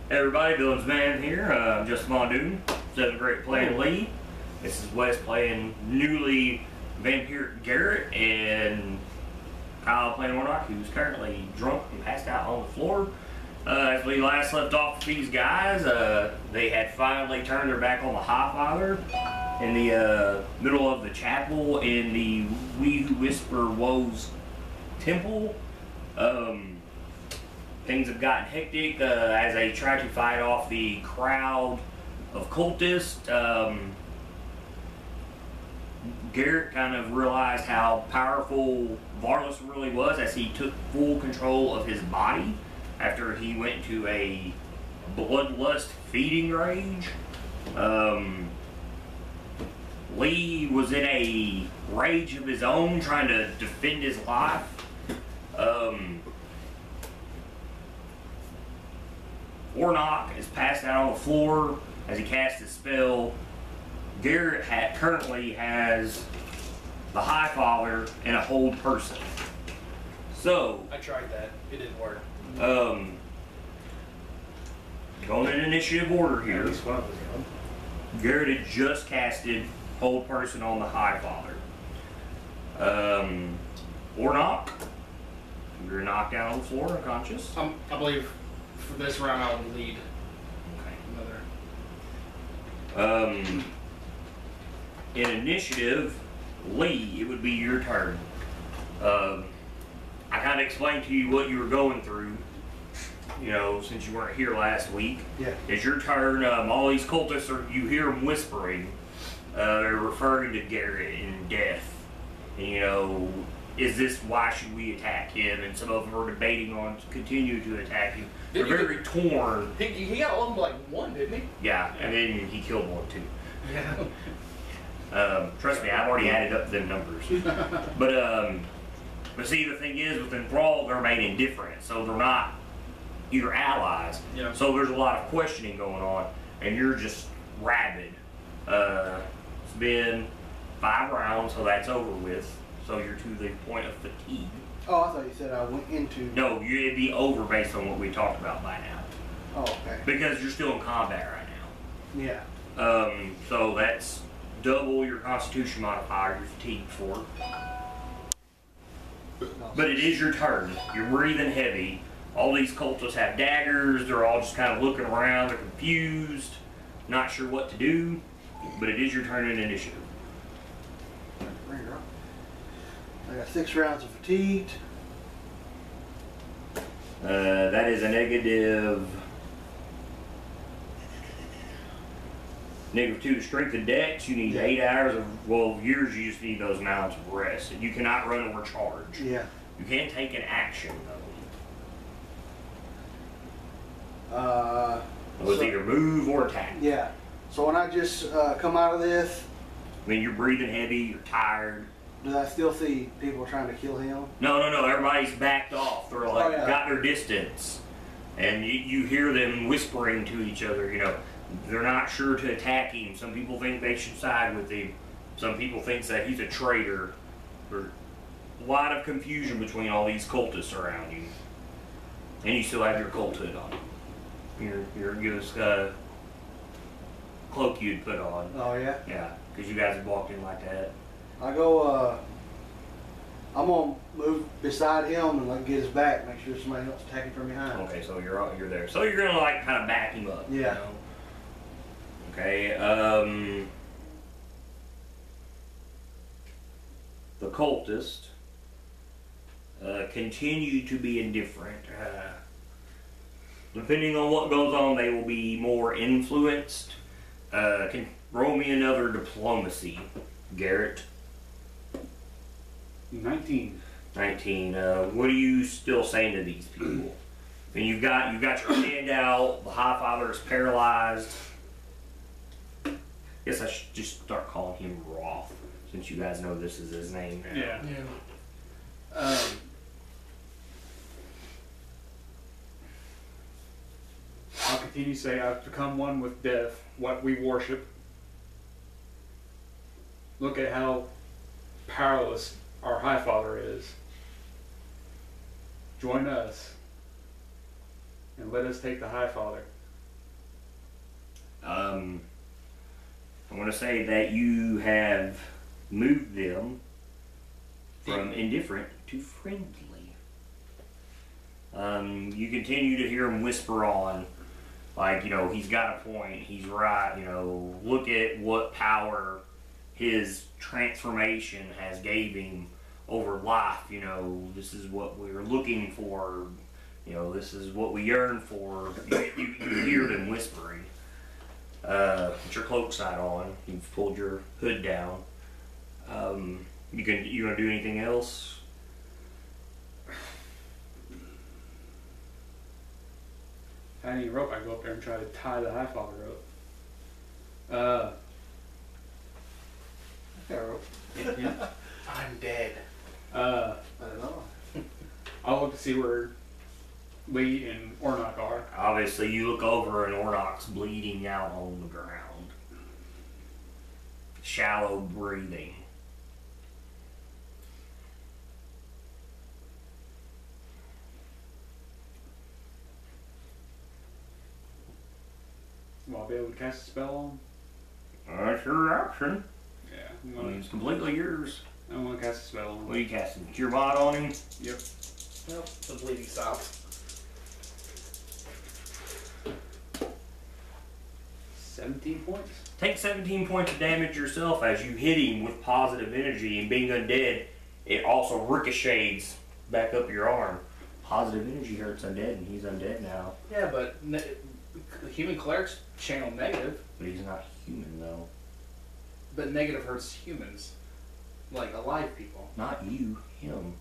Hey everybody, Dylan's Man here. I'm just Mondoon, 7th grade playing Lee. This is Wes playing newly Vampire Garrett, and Kyle playing Warnock, who's currently drunk and passed out on the floor. As we last left off with these guys, they had finally turned their back on the High Father in the middle of the chapel in the We Who Whisper Woes temple. Things have gotten hectic as they try to fight off the crowd of cultists. Garrett kind of realized how powerful Varlas really was as he took full control of his body after he went into a bloodlust feeding rage. Lee was in a rage of his own, trying to defend his life. Warnock is passed out on the floor as he casts his spell. Garrett currently has the High Father and a hold person. So I tried that. It didn't work. Going in initiative order here. Garrett had just casted hold person on the High Father. Warnock, you're knocked down on the floor, unconscious. I believe for this round I would lead. Okay. In initiative, Lee, it would be your turn. I kind of explained to you what you were going through, you know, since you weren't here last week. Yeah. It's your turn. All these cultists, you hear them whispering. They're referring to Garrett in death. And, you know, is this, why should we attack him? And some of them are debating on to continue to attack him. They're very torn. He got along like one, didn't he? Yeah, and then he killed one too. Yeah. Trust me, I've already added up them numbers. But see, the thing is, with Enthrall, they're made indifferent, so they're not either allies. Yeah. So there's a lot of questioning going on, and you're just rabid. It's been 5 rounds, so that's over with. So you're to the point of fatigue. Oh, I thought you said I went into... No, it'd be over based on what we talked about by now. Oh, okay. Because you're still in combat right now. Yeah. So that's double your Constitution modifier, your fatigue for. But it is your turn. You're breathing heavy. All these cultists have daggers. They're all just kind of looking around. They're confused, not sure what to do. But it is your turn in initiative. I got 6 rounds of fatigued. That is a -2 to strength and dex. You need 8 hours of, well, yours you just need those amounts of rest. And you cannot run or charge. Yeah. You can't take an action though. It was either move or attack. Yeah. So when I just come out of this, I mean, you're breathing heavy, you're tired. do I still see people trying to kill him? No, everybody's backed off. They're like, Oh, yeah. got their distance. And you hear them whispering to each other, you know. They're not sure to attack him. Some people think they should side with him. Some people think that he's a traitor. There's a lot of confusion between all these cultists around you. And you still have your cult hood on. Your cloak you'd put on. Oh, yeah? Yeah, because you guys had walked in like that. I go, I'm going to move beside him and like get his back, make sure somebody else attacking from behind. Okay, so you're there. So you're going to like kind of back him up. Yeah. You know? Okay, the cultists continue to be indifferent. Depending on what goes on, they will be more influenced. Can roll me another diplomacy, Garrett. 19. 19. What are you still saying to these people? And you've got your hand out. The High Father is paralyzed. I guess I should just start calling him Roth, since you guys know this is his name now. Yeah. I'll continue to say, I've become one with death, what we worship. Look at how powerless our High Father is. Join us and let us take the High Father. I want to say that you have moved them from indifferent to friendly. You continue to hear him whisper on, like, you know, he's got a point, he's right, you know, look at what power his transformation has gave him over life, you know, this is what we're looking for, you know, this is what we yearn for. You hear them whispering. With your cloak side on, you've pulled your hood down. You gonna do anything else? If I had any rope, I'd go up there and try to tie the High Father rope. I got a rope. Yeah. I'm dead. I don't know. I'll look to see where Lee and Ornock are. Obviously, you look over and Ornock's bleeding out on the ground. Shallow breathing. Will I be able to cast a spell on? That's your option. Yeah, I mean, it's completely yours. I want to cast a spell on What him. are you casting? Cure Mod on him? Yep. Nope, the bleeding stopped. 17 points? Take 17 points of damage yourself as you hit him with positive energy, and being undead, it also ricochets back up your arm. Positive energy hurts undead, and he's undead now. Yeah, but human clerics channel negative, But he's not human, though. but negative hurts humans. Like alive people. Not you, him.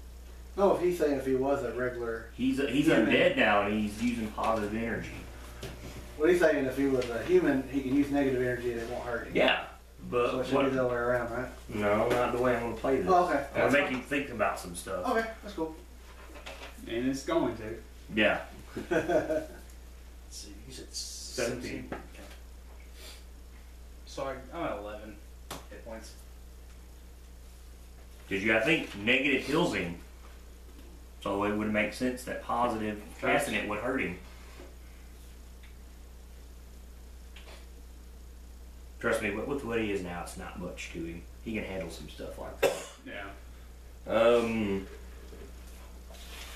No, if he's saying if he was a regular, He's Human. undead now, and he's using positive energy. what he's saying if he was a human, he can use negative energy and it won't hurt him. Yeah, but So it should be the other way around, right? no, not the way I'm gonna play this. Oh, okay. I'm gonna make him think about some stuff. Okay, that's cool. And it's going to. Yeah. Let's see, you said 17. Okay. So I'm at 11 hit points. Because I think negative heals him. So it would make sense that positive casting it would hurt him. Trust me, with what he is now, it's not much to him. He can handle some stuff like that. Yeah.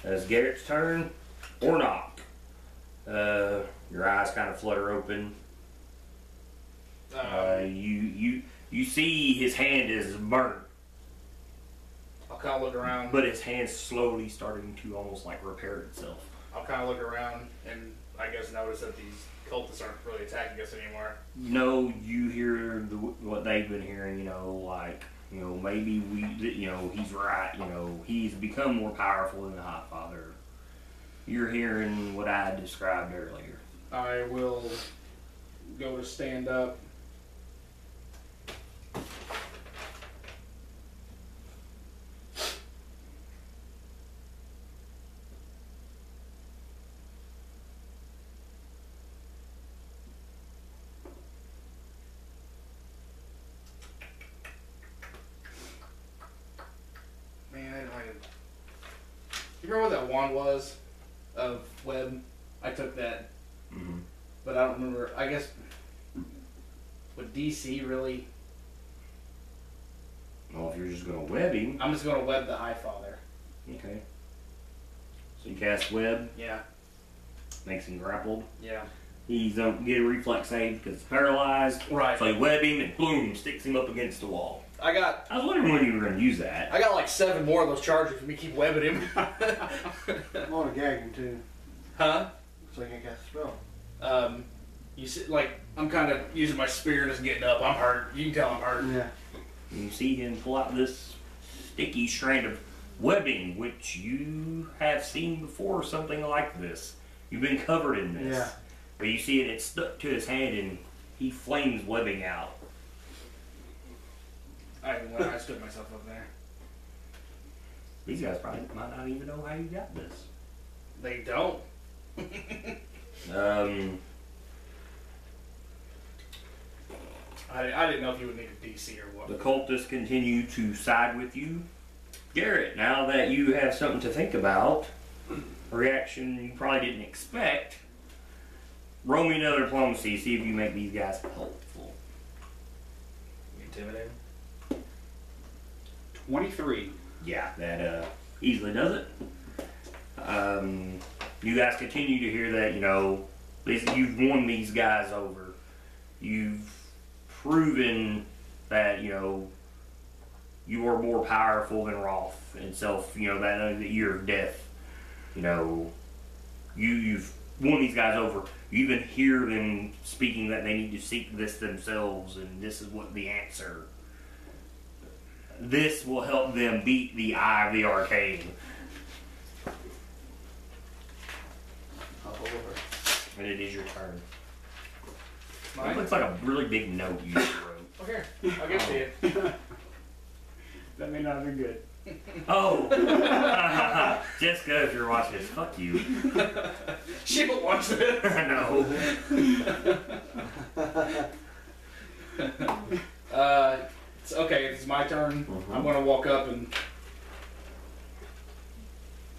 As Garrett's turn, Ornock. Your eyes kind of flutter open. You see his hand is burnt, I'll kind of look around. but his hand's slowly starting to almost like repair itself. I'll kind of look around and I guess notice that these cultists aren't really attacking us anymore. No, you hear what they've been hearing, you know, like, you know, maybe he's right, you know, he's become more powerful than the High Father. You're hearing what I described earlier. I will go to stand up. Man, I didn't like it. You remember what that wand was of web? I took that. Mm-hmm. But I don't remember. I guess would DC really? Well, if you're just gonna web him, I'm just gonna web the High Father. okay. So you cast web, Yeah. makes him grappled. Yeah. He's don't get a reflex save because it's paralyzed. Right. So you web him and boom, sticks him up against the wall. I got I was wondering when you were gonna use that. like 7 more of those charges for me to keep webbing him. I want to gag him too, Huh? so he can cast a spell. You see, like I'm kind of using my spear and just getting up. I'm hurt. You can tell I'm hurt. Yeah. And you see him pull out this sticky strand of webbing, which you have seen before, something like this. You've been covered in this. Yeah. But you see it's stuck to his hand and he flames webbing out. I stood myself up there. These guys probably might not even know how you got this. They don't. I didn't know if you would need a DC or what. The cultists continue to side with you. Garrett, now that you have something to think about, a reaction you probably didn't expect, roll me another diplomacy, see if you make these guys helpful. Intimidating. 23. Yeah, that easily does it. You guys continue to hear that, you know, you've won these guys over. You've proven that, you know, you are more powerful than Roth and self, you know, that year of death. You know, you've won these guys over. You even hear them speaking that they need to seek this themselves, and this is what the answer. This will help them beat the Eye of the Arcane. And it is your turn. It looks like a really big note you just wrote. Okay, I'll give it to you. That may not have been good. Oh! Jessica, if you're watching this, fuck you. She will watch this. No. It's okay, it's my turn. Mhm. I'm gonna walk up and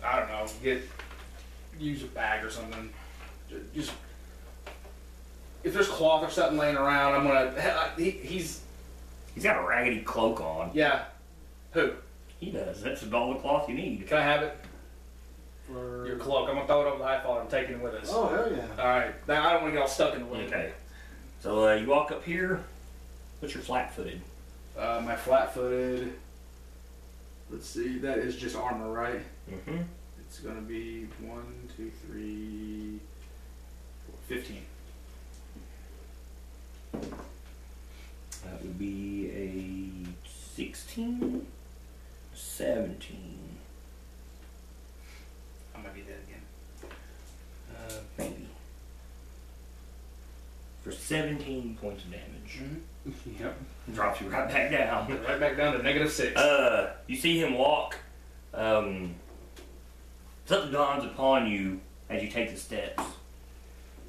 I don't know, use a bag or something. Just if there's cloth or something laying around, I'm gonna. He's got a raggedy cloak on. yeah. Who? He does. That's all the cloth you need. Can I have it? For... Your cloak. I'm gonna throw it over the High Father. I'm taking it with us. Oh, hell yeah. All right. Now I don't want to get all stuck in the wind. Okay. So you walk up here. What's your flat-footed? My flat-footed. Let's see. That is just armor, right? Mm-hmm. It's gonna be 1, 2, 3, 4, 15. That would be a 16, 17. I might be dead again. Maybe. For 17 points of damage. Mm-hmm. Yep. Drops you right back down. Right back down to -6. You see him walk. Something dawns upon you as you take the steps.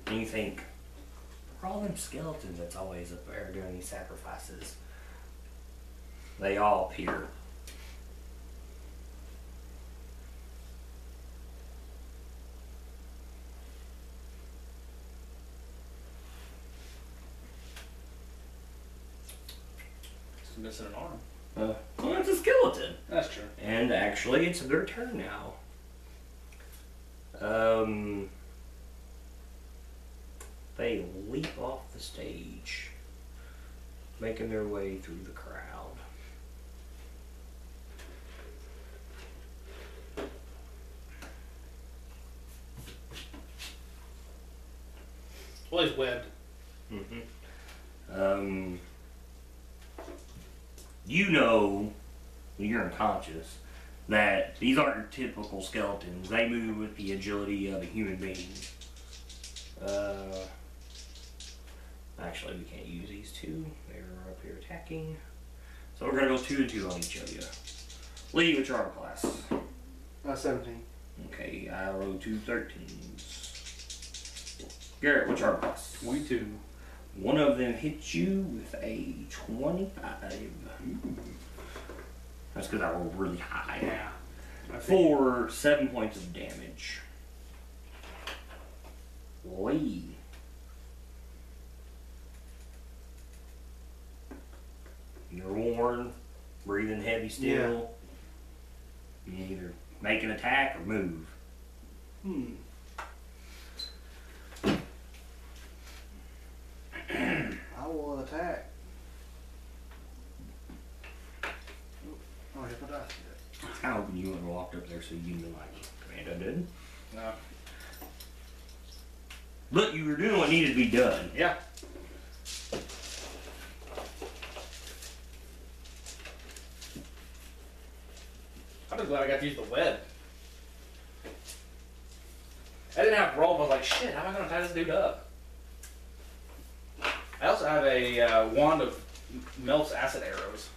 And you think, for all them skeletons that's always up there doing these sacrifices, they all appear. Just missing an arm. Well, that's a skeleton. That's true. And actually, it's their turn now. They leap off the stage, making their way through the crowd. Well, he's webbed. Mm-hmm. You know, when you're unconscious, that these aren't your typical skeletons. They move with the agility of a human being. Actually, we can't use these two. They're up here attacking. So we're going to go 2 and 2 on each of you. Lee, what's your armor class? 17. Okay, I rolled 2 13s. Garrett, what's your armor class? 22. One of them hits you with a 25. That's because I rolled really high. Yeah. For 7 points of damage. Lee. You're worn, breathing heavy still. You can either make an attack or move. I will attack. Oh, hit my dice. I was kind of hoping you would have walked up there so you knew like Commando did. No. But you were doing what needed to be done. Yeah. I'm just glad I got to use the web. I didn't have rope. I was like, shit, how am I going to tie this dude up? I also have a wand of Melf's acid arrows.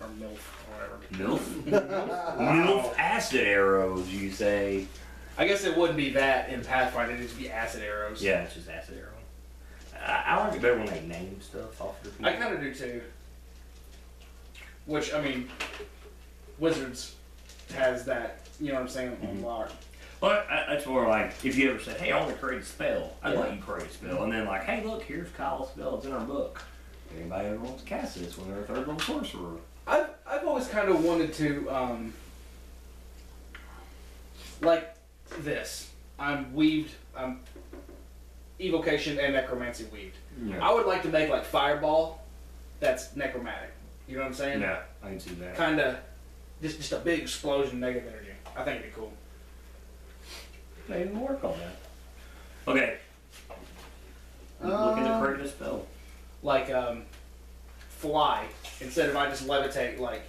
Or MILF, or whatever. MILF? MILF acid arrows, you say? I guess it wouldn't be that in Pathfinder. It'd just be acid arrows. Yeah, it's just acid arrow. I like it better when they name stuff off their people. I kind of do too. Which, I mean, Wizards has that, you know what I'm saying, on lock. But that's more like if you ever said, "Hey, I want to create a spell," I'd Yeah. let you create a spell, and then like, "Hey, look, here's Kyle's spell. It's in our book. Anybody ever wants to cast this when they're a third level sorcerer?" I've always kind of wanted to like this. I'm weaved. I'm evocation and necromancy weaved. Yeah. I would like to make like fireball. That's necromantic. You know what I'm saying? Yeah, I can see that. Kind of just a big explosion of negative energy. I think it'd be cool. Maybe we'll work on that. Okay. Looking at creating a spell. Like fly instead of I just levitate like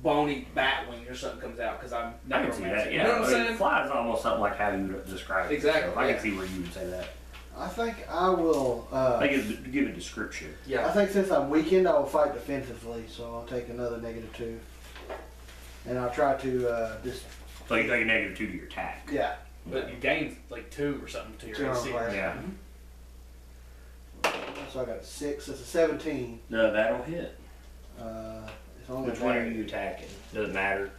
bony bat wing or something comes out because I'm I can see necromancy. that. Yeah, You know what I'm saying? Fly is almost something like how you would describe it. Exactly, So I yeah. can see where you would say that. I think I will. I give a description. I Yeah. think since I'm weakened, I will fight defensively, so I'll take another -2, and I'll try to just So you take a -2 to your attack. yeah. But you gain like 2 or something to your General AC. class. Yeah. So I got a 6. That's a 17. No, that'll hit. It's only Which one are you attacking? Doesn't matter.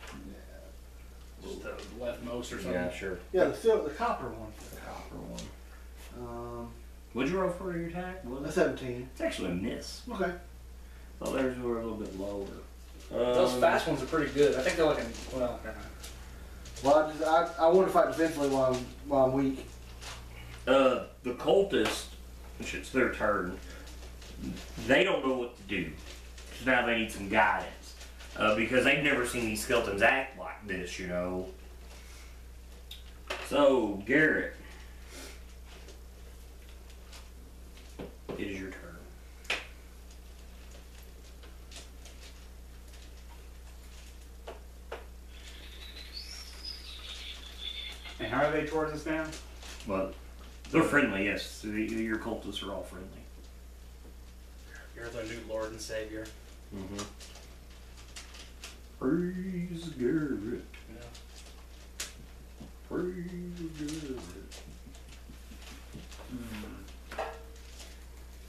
Just the leftmost or something. Yeah, sure. Yeah, the copper one. The copper one. What'd you roll for your attack? Was A it? 17. It's actually a miss. Okay. Thought theirs were a little bit lower. Those fast ones are pretty good. I think they're like well, never mind. Well, I want to fight defensively while I'm weak. The cultist, which it's their turn, they don't know what to do. So now they need some guidance. Because they've never seen these skeletons act like this, you know. So, Garrett, it is your turn. And how are they towards us now? Well, they're friendly, yes. Your cultists are all friendly. You're the new Lord and Savior. Mm-hmm. Praise Garrett. Yeah. Praise Garrett.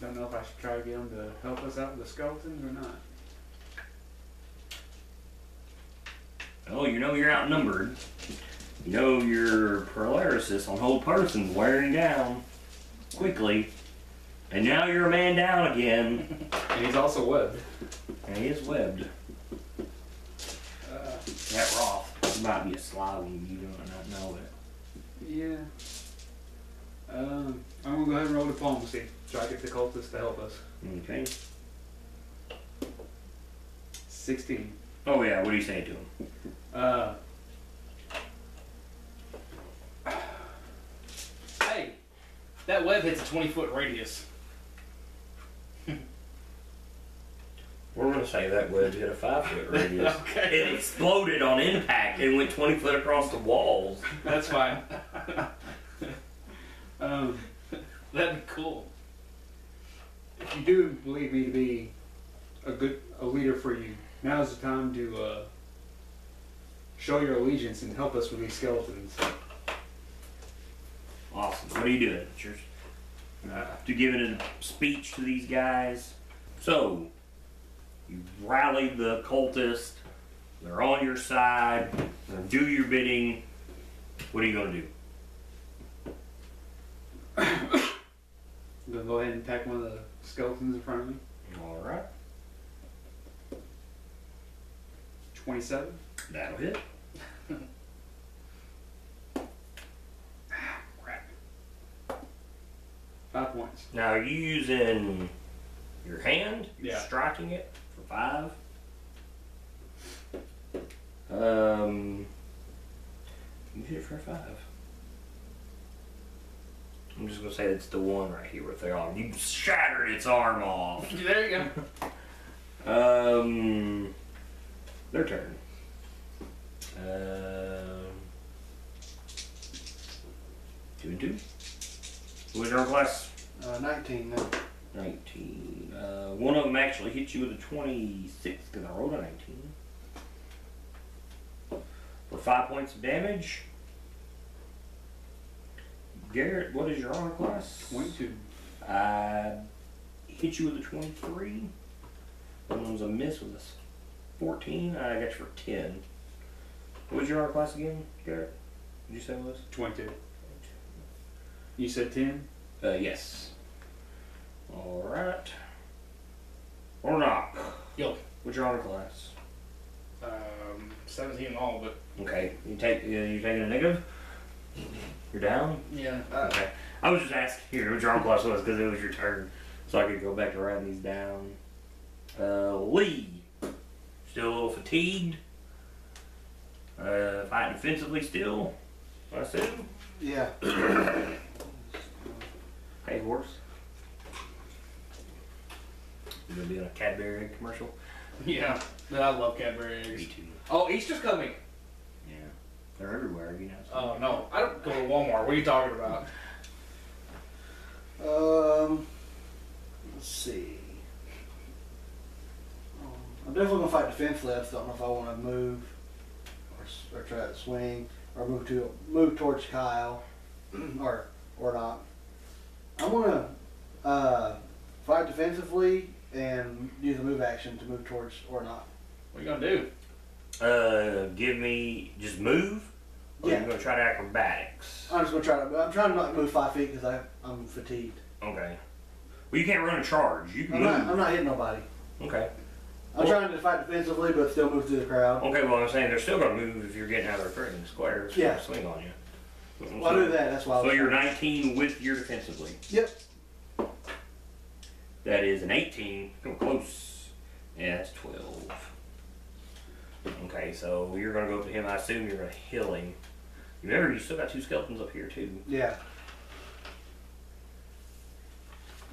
Don't know if I should try to get them to help us out with the skeletons or not. Oh, you know you're outnumbered. You know your paralysis on whole person's wearing down quickly. And now you're a man down again. And he's also webbed. And he is webbed. That Roth, he might be a sly one, you do not know it. Yeah. I'm gonna go ahead and roll diplomacy. Try to get the cultists to help us. Okay. 16. Oh yeah, what do you say to him? Hey, that web hits a 20-foot radius. We're gonna say that wedge hit a 5-foot radius. Okay. It exploded on impact and went 20 foot across the walls. That's fine. That'd be cool. If you do believe me to be a leader for you, now's the time to show your allegiance and help us with these skeletons. Awesome. What are you doing? You're to giving a speech to these guys. So, you rallied the cultists. They're on your side. They're gonna do your bidding. What are you gonna do? I'm gonna go ahead and attack one of the skeletons in front of me. All right. 27. That'll hit. Crap. 5 points. Now, are you using your hand? You're Yeah. striking it for 5. You hit it for 5. I'm just gonna say it's the one right here with their arm. You shattered its arm off. There you go. Their turn. 2 and 2. What was your class? 19 now. 19. One of them actually hit you with a 26 because I rolled a 19. For 5 points of damage. Garrett, what is your armor class? 22. I hit you with a 23. One was a miss with a 14. I got you for 10. What was your armor class again, Garrett? Did you say it was? 22. You said 10? Yes. Alright. Or not. Yo. What's your honor class? 17 and all, but Okay. You taking a negative? You're down? yeah. Okay. I was just asking here what your honor class was because it was your turn. So I could go back to writing these down. Lee. Still a little fatigued. Fighting defensively still, I assume. Yeah. Hey, horse. You gonna be on a Cadbury egg commercial? Yeah. I love Cadbury Me eggs. too. Oh, Easter's coming. Yeah. They're everywhere, you know. Oh no, I don't go to Walmart. What are you talking about? Let's see. I'm definitely gonna fight defensively. I just don't know if I want to move or try to swing or move towards Kyle or not. I'm gonna fight defensively and use a move action to move towards or not. What are you gonna do? Give me just move. Or Yeah. you're gonna try to acrobatics. I'm just gonna try to. I'm trying to not move 5 feet because I'm fatigued. Okay. Well, you can't run a charge. You can I'm move. not hitting nobody. Okay. I'm trying to fight defensively, but still move through the crowd. Okay. Well, I'm saying they're still gonna move if you're getting out of their threatening squares. Yeah. Swing on you. Well, I'll do that. That's why. I So was you're trying. 19 with your defensively. Yep. That is an 18. Come close. Yeah, that's 12. Okay, so you're gonna go up to him. I assume you're gonna heal him. Remember, you still got 2 skeletons up here too. Yeah.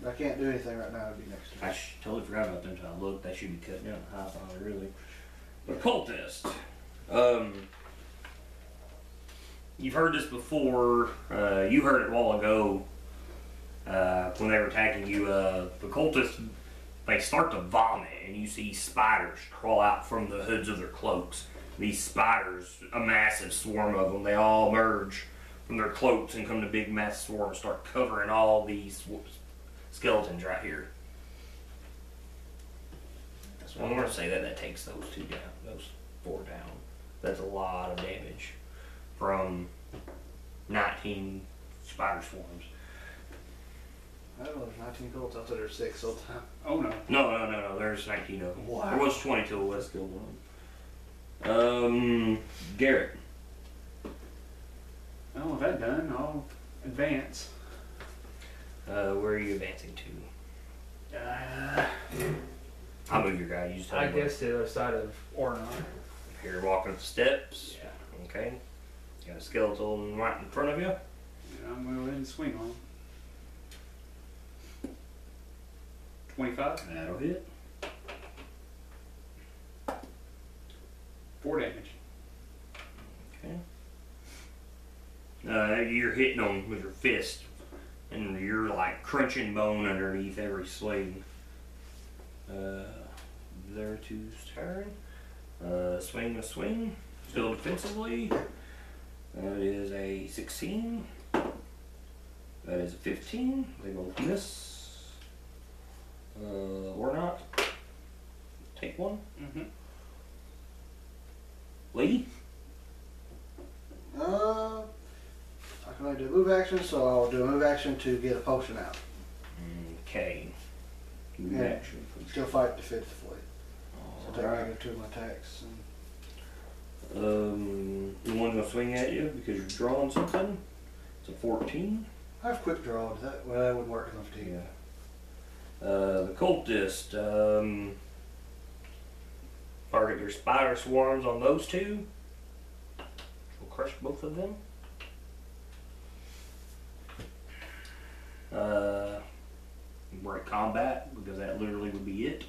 I can't do anything right now. It'd be next I time. totally forgot about them until I looked. They should be cutting out the High Father, really. But cultist. You've heard this before. You heard it a while ago when they were attacking you. The cultists, they start to vomit, and you see spiders crawl out from the hoods of their cloaks. These spiders, a massive swarm of them, they all emerge from their cloaks and come to big mass swarm and start covering all these skeletons right here. So I'm going to say that takes those 2 down, those 4 down. That's a lot of damage from 19 spider swarms. I don't know. There's 19 cults. I thought there were 6 all the time. Oh no. No. There's 19 of them. Wow. There was 20 till West killed one. Garrett. Oh, with that done, I'll advance. Where are you advancing to? I'll move your guy. You just tell I me where. guess the other side of Ornon. You're walking up the steps. Yeah. Okay. You got a skeleton right in front of you. And I'm going to go ahead and swing on him. 25. That'll hit. 4 damage. Okay. You're hitting them with your fist, and you're like crunching bone underneath every swing. Their 2's turn. Swing. Still defensively. That is a 16. That is a 15. They both miss. Or not. Take one. Mm-hmm. Lee. I can only do move action, so I'll do a move action to get a potion out. Okay. Move Yeah. action. Still fight defensively. So take Alright. negative 2 of my attacks. The one's gonna swing at you because you're drawing something. It's a 14. I have quick draw. That wouldn't work enough to you. The cultist, target your spider swarms on those 2. We'll crush both of them. Break combat because that literally would be it.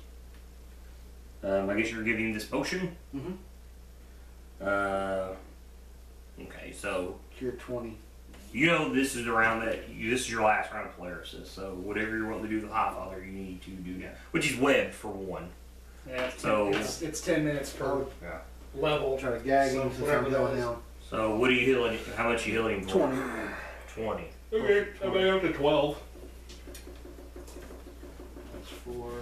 I guess you're giving this potion. Mm-hmm. Okay, so Cure 20. you know this is around that. This is your last round of Polaris, so whatever you're wanting to do with the High Father, you need to do now. Which is webbed for 1. Yeah. So- It's 10 minutes per Yeah. level. I'll try to gag So him since whatever I'm that going is. down. So what are you healing? How much are you healing for? 20. 20. Okay, I'm back up to 12. That's 4.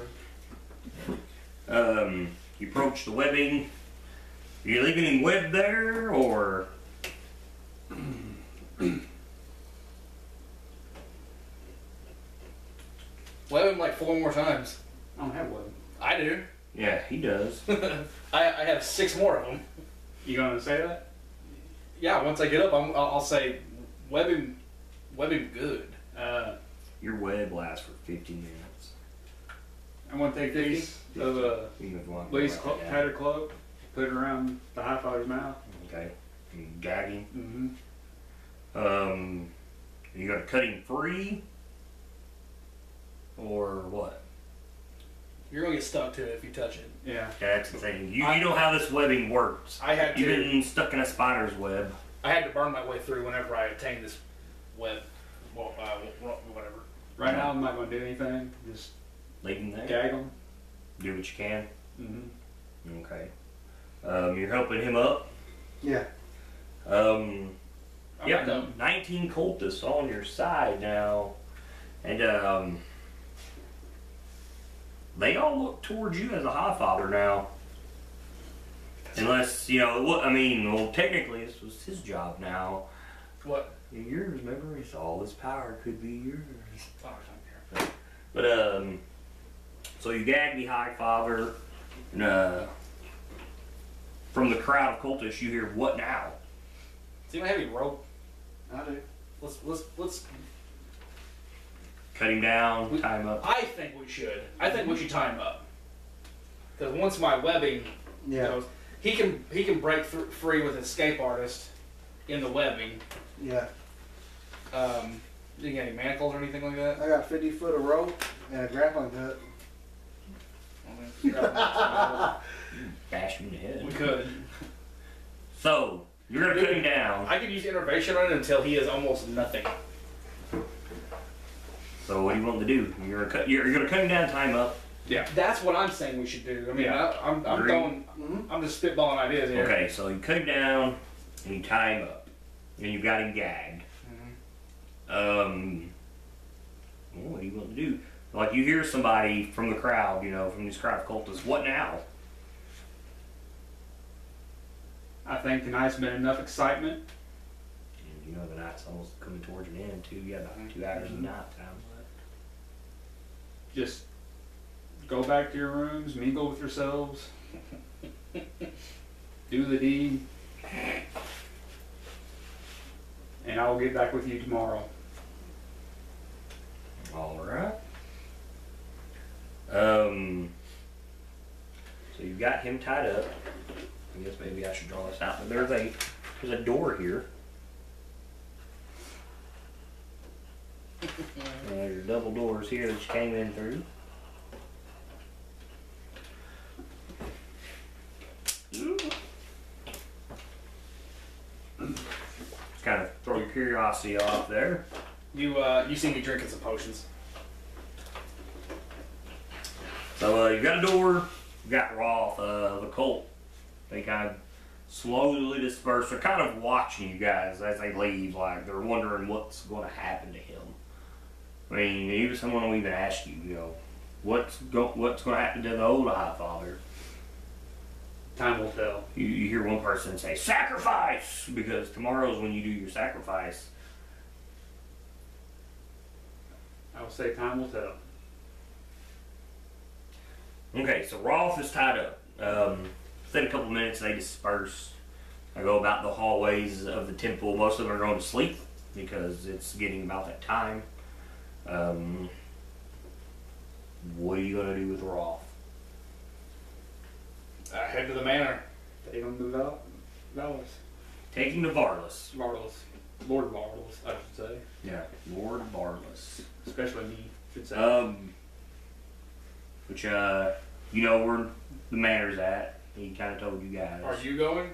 You approach the webbing. Are you leaving him webbed there, or Web him like 4 more times. I don't have one. I do. Yeah, he does. I have 6 more of them. You gonna say that? Yeah, once I get up, I'll say, web him good. Your web lasts for 50 minutes. I'm gonna take a piece of Even if you want to lace write that down. tattered cloak, put it around the High Father's mouth. Okay. And gag him. Mm-hmm. You gonna cut him free? Or what? You're gonna get stuck to it if you touch it. Yeah. That's the thing. You know how this webbing works. I had You've to. been stuck in a spider's web. I had to burn my way through whenever I attained this web. Well, whatever. Right now, I'm not gonna do anything. Just Leave him there. gag them. Do what you can. Mm-hmm. Okay. You're helping him up. Yeah. Yeah, 19 cultists on your side now. And, they all look towards you as a High Father now. Unless, you know, what I mean, well, technically this was his job now. What? Yours, remember? It's all this power could be yours. Oh, I don't care. But, so you gag the High Father, and, from the crowd of cultists you hear, what now? Does anyone have any rope? I do. Let's. Cut him down, tie him up. I think we should. I think we should tie him up. Because once my webbing Yeah. goes, he can break free with escape artist in the webbing. Yeah. You got any manacles or anything like that? I got 50 foot of rope and a grappling hook. Bash him in the head. We could. So, you're gonna cut him down. I could use innervation on it until he is almost nothing. So what do you want to do? You're gonna cut him down, tie him up. Yeah. That's what I'm saying we should do. I mean, I'm Agree. going. I'm just spitballing ideas here. Okay, so you cut him down and you tie him up, and you got him gagged. Well, what do you want to do? Like you hear somebody from the crowd, you know, from these crowd of cultists. What now? I think tonight's been enough excitement. And you know the night's almost coming towards an end too. You got about 2 hours of night time left. Just go back to your rooms, mingle with yourselves, do the deed, and I will get back with you tomorrow. All right. So you've got him tied up. I guess maybe I should draw this out. But there's a door here. There's double doors here that you came in through. Just kind of throw your curiosity off there. You see me drinking some potions. So you've got a door, you've got Roth, the cult. They kind of slowly disperse. They're kind of watching you guys as they leave, like they're wondering what's going to happen to him. I mean, even someone will even ask you, you know, what's going to happen to the old High Father? Time will tell. You hear one person say, sacrifice! Because tomorrow's when you do your sacrifice. I will say time will tell. Okay, so Roth is tied up. Within a couple minutes, they disperse. I go about the hallways of the temple. Most of them are going to sleep because it's getting about that time. What are you going to do with Roth? Head to the manor. Take them to Valis. Take him to Varlas. Varlis. Lord Varlis, I should say. Yeah, Lord Varlas. Especially me, should say. Which, you know where the manor's at. He kind of told you guys. Are you going?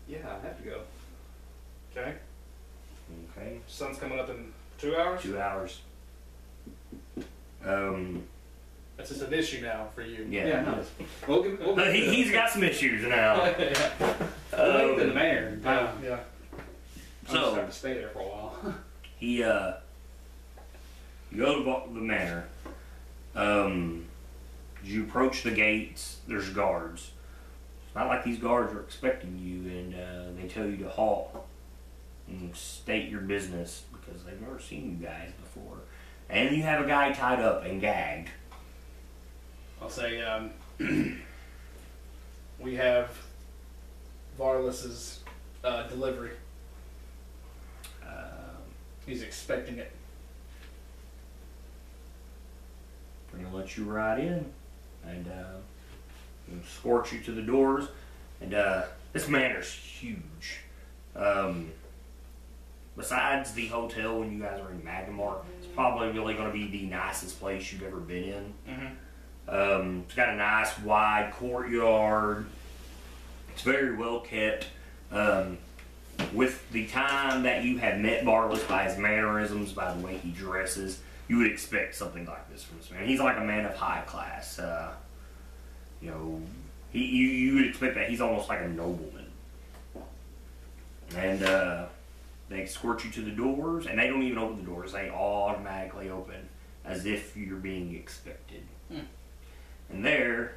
Yeah, I have to go. Okay. Okay. Sun's coming up in 2 hours. 2 hours. That's just an issue now for you. Yeah. no. We'll But he's got some issues now. We'll make the mayor in Yeah. town. Yeah. I'll just So have to stay there for a while. he you go to the manor. You approach the gates. There's guards. It's not like these guards are expecting you and they tell you to halt and state your business because they've never seen you guys before. And you have a guy tied up and gagged. I'll say, we have Varlus's delivery. He's expecting it. We're gonna let you ride in and escort you to the doors. And this manor's huge. Besides the hotel when you guys are in Magnamar, it's probably really going to be the nicest place you've ever been in. It's got a nice wide courtyard. It's very well kept. With the time that you have met Bartless, by his mannerisms, by the way he dresses, you would expect something like this from this man. He's like a man of high class. You know, you would expect that he's almost like a nobleman. And they escort you to the doors, and they don't even open the doors. They automatically open as if you're being expected. And there,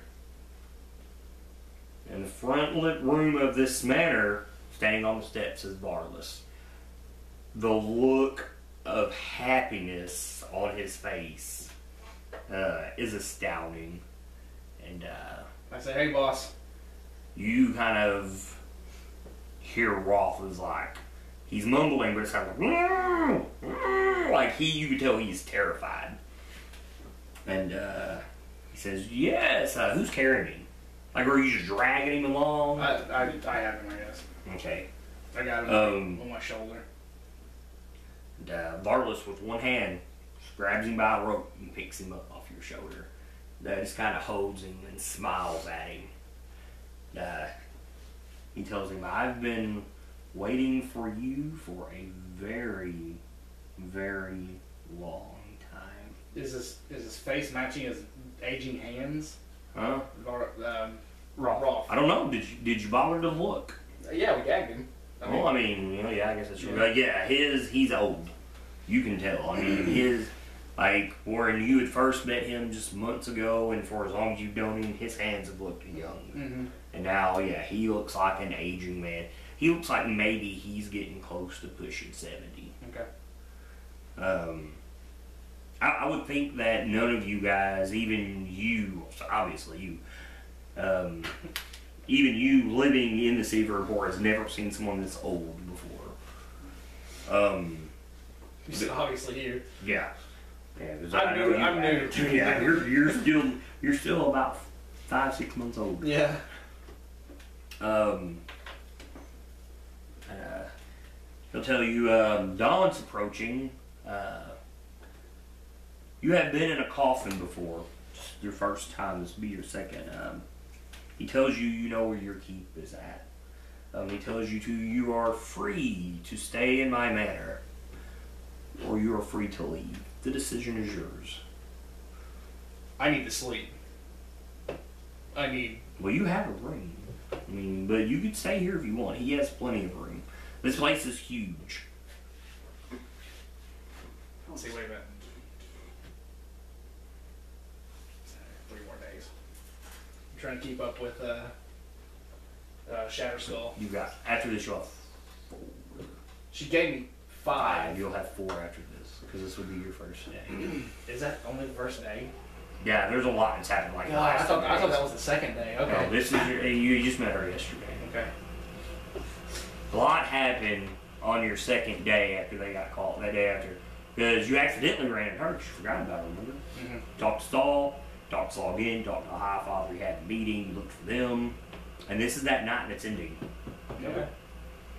in the frontlit room of this manor, standing on the steps is Varlus. The look of happiness on his face is astounding. And I say, hey, boss. You kind of hear Roth is like, he's mumbling, but it's kind of like you could tell he's terrified. And he says, yes, who's carrying me? Like, are you just dragging him along? I have him, I guess. Okay. I got him on my shoulder. And Varlus, with one hand, grabs him by a rope and picks him up off your shoulder. Just kind of holds him and smiles at him. He tells him, I've been waiting for you for a very, very long time. Is his face matching his aging hands? Huh? Roth. I don't know. Did you bother to look? Yeah, we gagged him. I mean, yeah, I guess that's true. Yeah, he's old. You can tell. I mean, like, when you had first met him just months ago, and for as long as you've known him, his hands have looked young. And now, yeah, he looks like an aging man. He looks like maybe he's getting close to pushing 70. Okay. I would think that none of you guys, even you, obviously you, even you living in the Seaver Report, has never seen someone this old before. He's obviously here. Yeah. Yeah, I'm new to it. Yeah, you're still about 5-6 months old. Yeah. He'll tell you dawn's approaching. You have been in a coffin before. It's your first time. This will be your second. He tells you you know where your keep is at. He tells you you are free to stay in my manor, or you are free to leave. The decision is yours. I need to sleep. Well, you have a room. I mean, but you could stay here if you want. He has plenty of room. This place is huge. Let's see, wait a minute. 3 more days. I'm trying to keep up with Shatterskull. You got, after this, you'll have 4. She gave me 5. You'll have 4 after this, because this would be your first day. Is that only the first day? Yeah, there's a lot that's happened. Like, God, I thought that was the second day. Okay. No, this is you just met her yesterday. Okay. A lot happened on your second day after they got caught. That day after, because you accidentally ran into her. You forgot about her. Remember? Talked to Saul. Talked to Saul again. Talked to the High Father. You had a meeting. You looked for them, and this is that night that's ending. Okay.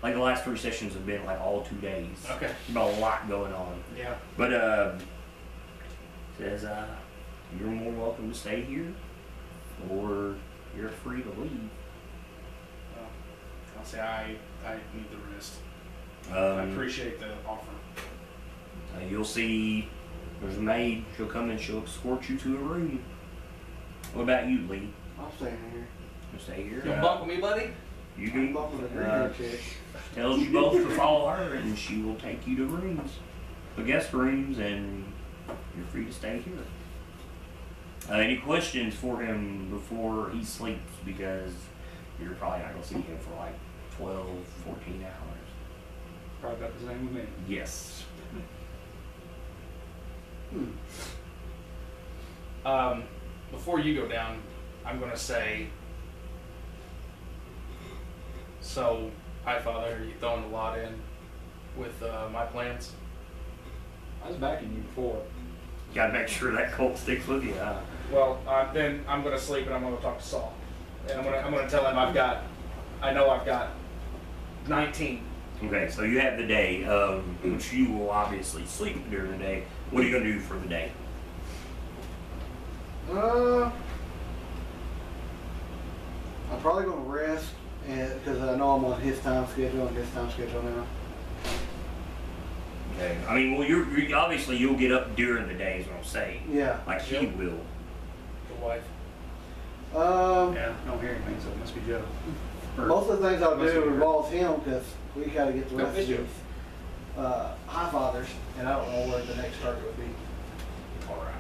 Like the last 3 sessions have been like all 2 days. Okay. About a lot going on. Yeah. But says you're more welcome to stay here, or you're free to leave. I'll say I need the rest. I appreciate the offer. You'll see there's a maid. She'll come and she'll escort you to a room. What about you, Lee? I'll stay here. You stay here? You gonna bump with me, buddy? You can Bump with a green chick. tells you both to follow her, and she will take you to rooms, the guest rooms, and you're free to stay here. Any questions for him before he sleeps? Because you're probably not going to see him for like 12, 14 hours. Probably about the same with me. Yes. Before you go down, I'm gonna say, so, High Father, are you throwing a lot in with my plans? I was backing you before. Got to make sure that Colt sticks with you. Well, then I'm gonna sleep and I'm gonna talk to Saul, and I'm gonna tell him I know I've got 19. Okay, so you have the day, which you will obviously sleep during the day. What are you going to do for the day? I'm probably gonna rest, and because I know I'm on his time schedule now. Okay. I mean, well, you're obviously you'll get up during the day, is what I'm saying. Yeah. Like he Yep. will. The wife. Yeah, I don't hear anything, so it must be Joe. Most of the things I'll Must do be her. involves him because we gotta get the No, rest it's of you. these High Fathers, and I don't know where the next target would be. All right.